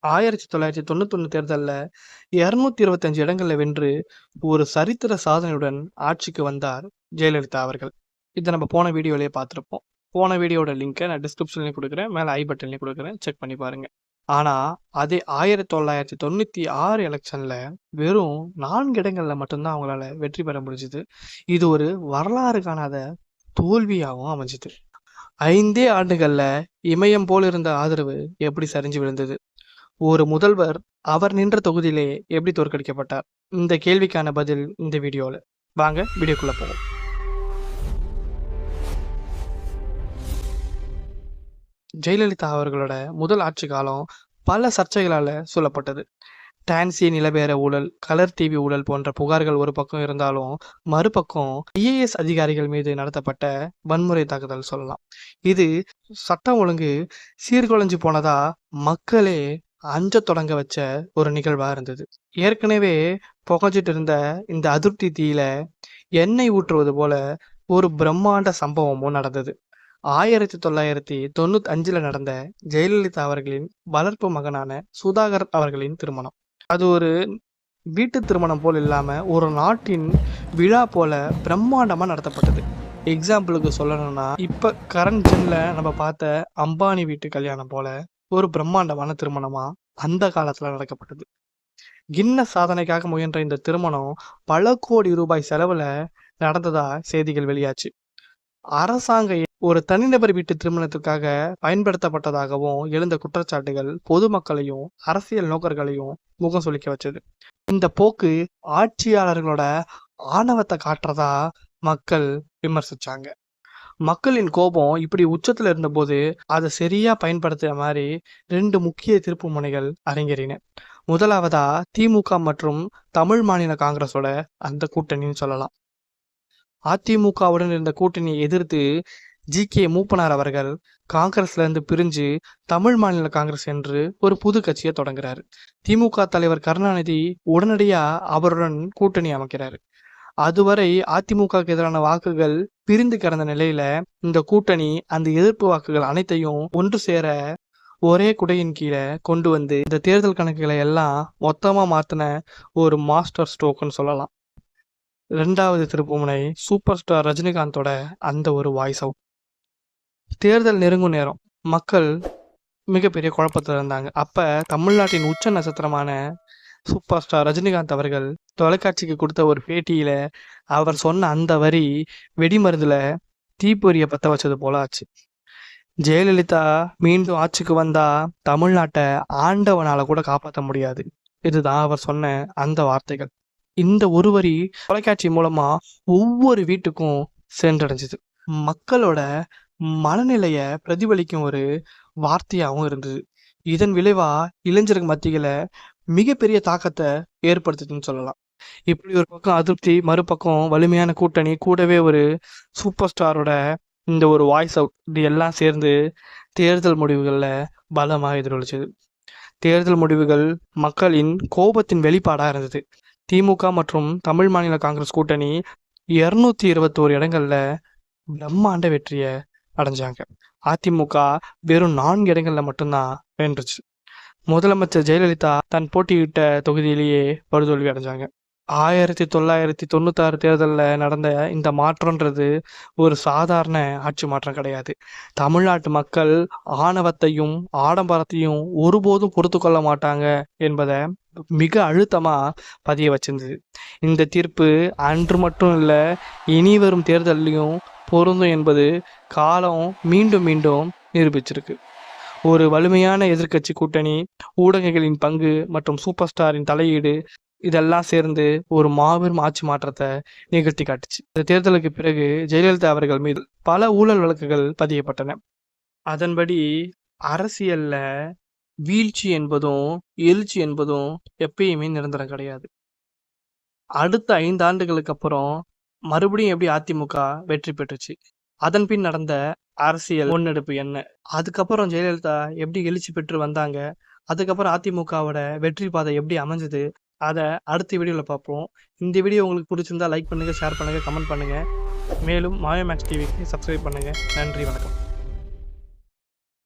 1991 தேர்தல்ல 225 இடங்கள்ல வென்று ஒரு சரித்திர சாதனையுடன் ஆட்சிக்கு வந்தார் ஜெயலலிதா அவர்கள். இத நம்ம போன வீடியோலயே பார்த்திருப்போம். போன வீடியோட லிங்க்க நான் டிஸ்கிரிப்ஷன்லயும் குடுக்குறேன். மேல ஐ பட்டன்லயும் குடுக்குறேன். செக் பண்ணி பாருங்க. ஆனா, அதே 1996 எலக்ஷன்ல வெறும் 4 இடங்கள்ல மட்டும் தான் அவங்களால வெற்றி பெற முடிஞ்சது. இது ஒரு வரலாறு காணாத தோல்வியாவும் அமைஞ்சது. 5 ஆண்டுகள்ல இமயம் போல் இருந்த ஆதரவு எப்படி சரிஞ்சு விழுந்தது? ஒரு முதல்வர் அவர் நின்ற தொகுதியிலே எப்படி தோற்கடிக்கப்பட்டார்? இந்த கேள்விக்கான பதில் இந்த வீடியோல. வாங்க வீடியோக்குள்ள போவோம். ஜெயலலிதா அவர்களோட முதல் ஆட்சி காலம் பல சர்ச்சைகளால சொல்லப்பட்டது. டான்சி நிலவேற ஊழல், கலர் டிவி ஊழல் போன்ற புகார்கள் ஒரு பக்கம் இருந்தாலும், மறுபக்கம் ஐஏஎஸ் அதிகாரிகள் மீது நடத்தப்பட்ட வன்முறை தாக்குதல் சொல்லலாம். இது சட்டம் ஒழுங்கு சீர்குலைஞ்சு போனதா மக்களே அஞ்ச தொடங்க வச்ச ஒரு நிகழ்வா இருந்தது. ஏற்கனவே புகைஞ்சிட்டு இருந்த இந்த அதிருப்தி தீயில எண்ணெய் ஊற்றுவது போல ஒரு பிரம்மாண்ட சம்பவமும் நடந்தது. 1995ல நடந்த ஜெயலலிதா அவர்களின் வளர்ப்பு மகனான சுதாகர் அவர்களின் திருமணம். அது ஒரு வீட்டு திருமணம் போல் இல்லாம ஒரு நாட்டின் விழா போல பிரம்மாண்டமா நடத்தப்பட்டது. எக்ஸாம்பிளுக்கு சொல்லணும்னா, இப்ப கரண்ட் ஜென்ல நம்ம பார்த்த அம்பானி வீட்டு கல்யாணம் போல ஒரு பிரம்மாண்டமான திருமணமா அந்த காலத்துல நடக்கப்பட்டது. கின்னஸ் சாதனைக்காக முயன்ற இந்த திருமணம் பல கோடி ரூபாய் செலவுல நடந்ததா செய்திகள் வெளியாச்சு. அரசாங்கம் ஒரு தனிநபர் வீட்டு திருமணத்துக்காக பயன்படுத்தப்பட்டதாகவும் எழுந்த குற்றச்சாட்டுகள் பொதுமக்களையும் அரசியல் நோக்கர்களையும் முகம் சுளிக்க வச்சது. இந்த போக்கு ஆட்சியாளர்களோட ஆணவத்தை காட்டுறதா மக்கள் விமர்சிச்சாங்க. மக்களின் கோபம் இப்படி உச்சத்துல இருந்தபோது அதை சரியா பயன்படுத்துற மாதிரி 2 முக்கிய திருப்பு முனைகள் அரங்கேறின. முதலாவதா திமுக மற்றும் தமிழ் மாநில காங்கிரஸோட அந்த கூட்டணின்னு சொல்லலாம். அதிமுகவுடன் இருந்த கூட்டணியை எதிர்த்து ஜி.கே. மூப்பனார் அவர்கள் காங்கிரஸ்ல இருந்து பிரிஞ்சு தமிழ் மாநில காங்கிரஸ் என்று ஒரு புது கட்சியை தொடங்குறாரு. திமுக தலைவர் கருணாநிதி உடனடியா அவருடன் கூட்டணி அமைக்கிறாரு. அதுவரை அதிமுகவுக்கு எதிரான வாக்குகள் பிரிந்து கிடந்த நிலையில இந்த கூட்டணி அந்த எதிர்ப்பு வாக்குகள் அனைத்தையும் ஒன்று சேர ஒரே குடையின் கீழே கொண்டு வந்து இந்த தேர்தல் கணக்குகளை எல்லாம் மொத்தமா மாத்தின ஒரு மாஸ்டர் ஸ்ட்ரோக்னு சொல்லலாம். 2வது திருப்புமுனை சூப்பர் ஸ்டார் ரஜினிகாந்தோட அந்த ஒரு வாய்ஸ் அவுட். தேர்தல் நெருங்கும் நேரம் மக்கள் மிகப்பெரிய குழப்பத்தில் இருந்தாங்க. அப்ப தமிழ்நாட்டின் உச்ச நட்சத்திரமான சூப்பர் ஸ்டார் ரஜினிகாந்த் அவர்கள் தொலைக்காட்சிக்கு கொடுத்த ஒரு பேட்டியில அவர் சொன்ன அந்த வரி வெடிமருந்துல தீப்பொறிய பத்த வச்சது போல ஆச்சு. ஜெயலலிதா மீண்டும் ஆட்சிக்கு வந்தா தமிழ்நாட்டை ஆண்டவனால கூட காப்பாற்ற முடியாது. இதுதான் அவர் சொன்ன அந்த வார்த்தைகள். இந்த ஒரு வரி தொலைக்காட்சி மூலமா ஒவ்வொரு வீட்டுக்கும் சென்றடைஞ்சது. மக்களோட மனநிலைய பிரதிபலிக்கும் ஒரு வார்த்தையாகவும் இருந்தது. இதன் விளைவா இளைஞர்கள் மத்தியில மிகப்பெரிய தாக்கத்தை ஏற்படுத்துதுன்னு சொல்லலாம். இப்படி ஒரு பக்கம் அதிருப்தி, மறுபக்கம் வலிமையான கூட்டணி, கூடவே ஒரு சூப்பர் ஸ்டாரோட இந்த ஒரு வாய்ஸ் அவுட், இது எல்லாம் சேர்ந்து தேர்தல் முடிவுகள்ல பலமா எதிரொலிச்சது. தேர்தல் முடிவுகள் மக்களின் கோபத்தின் வெளிப்பாடா இருந்தது. திமுக மற்றும் தமிழ் மாநில காங்கிரஸ் கூட்டணி 221 இடங்கள்ல பிரம்மாண்ட வெற்றிய அடைஞ்சாங்க. அதிமுக வெறும் 4 இடங்கள்ல மட்டும்தான் வென்றுச்சு. முதலமைச்சர் ஜெயலலிதா தன் போட்டியிட்ட தொகுதியிலேயே படுதோல்வி அடைஞ்சாங்க. 1996 தேர்தல்ல நடந்த இந்த மாற்றம்ன்றது ஒரு சாதாரண ஆட்சி மாற்றம் கிடையாது. தமிழ்நாட்டு மக்கள் ஆணவத்தையும் ஆடம்பரத்தையும் ஒருபோதும் பொறுத்து கொள்ள மாட்டாங்க என்பதை மிக அழுத்தமா பதிய வச்சிருந்தது. இந்த தீர்ப்பு அன்று மட்டும் இல்ல, இனி வரும் தேர்தலையும் பொருந்தும் என்பது காலம் மீண்டும் மீண்டும் நிரூபிச்சிருக்கு. ஒரு வலிமையான எதிர்க்கட்சி கூட்டணி, ஊடகங்களின் பங்கு மற்றும் சூப்பர் ஸ்டாரின் தலையீடு இதெல்லாம் சேர்ந்து ஒரு மாபெரும் ஆட்சி மாற்றத்தை நிகழ்த்தி காட்டுச்சு. இந்த தேர்தலுக்கு பிறகு ஜெயலலிதா அவர்கள் மீது பல ஊழல் வழக்குகள் பதியப்பட்டன. அதன்படி அரசியல்ல வீழ்ச்சி என்பதும் எழுச்சி என்பதும் எப்பயுமே நிரந்தரம் கிடையாது. அடுத்த 5 ஆண்டுகளுக்கு அப்புறம் மறுபடியும் எப்படி அதிமுக வெற்றி பெற்றுச்சு, அதன் பின் நடந்த அரசியல் முன்னெடுப்பு என்ன, அதுக்கப்புறம் ஜெயலலிதா எப்படி எழுச்சி பெற்று வந்தாங்க, அதுக்கப்புறம் அதிமுகவோட வெற்றி பாதை எப்படி அமைஞ்சது, அதை அடுத்த வீடியோவில் பார்ப்போம். இந்த வீடியோ உங்களுக்கு பிடிச்சிருந்தா லைக் பண்ணுங்க, ஷேர் பண்ணுங்க, கமெண்ட் பண்ணுங்க. மேலும் மாயோ மேக்ஸ் டிவிக்கு சப்ஸ்கிரைப் பண்ணுங்க. நன்றி, வணக்கம்.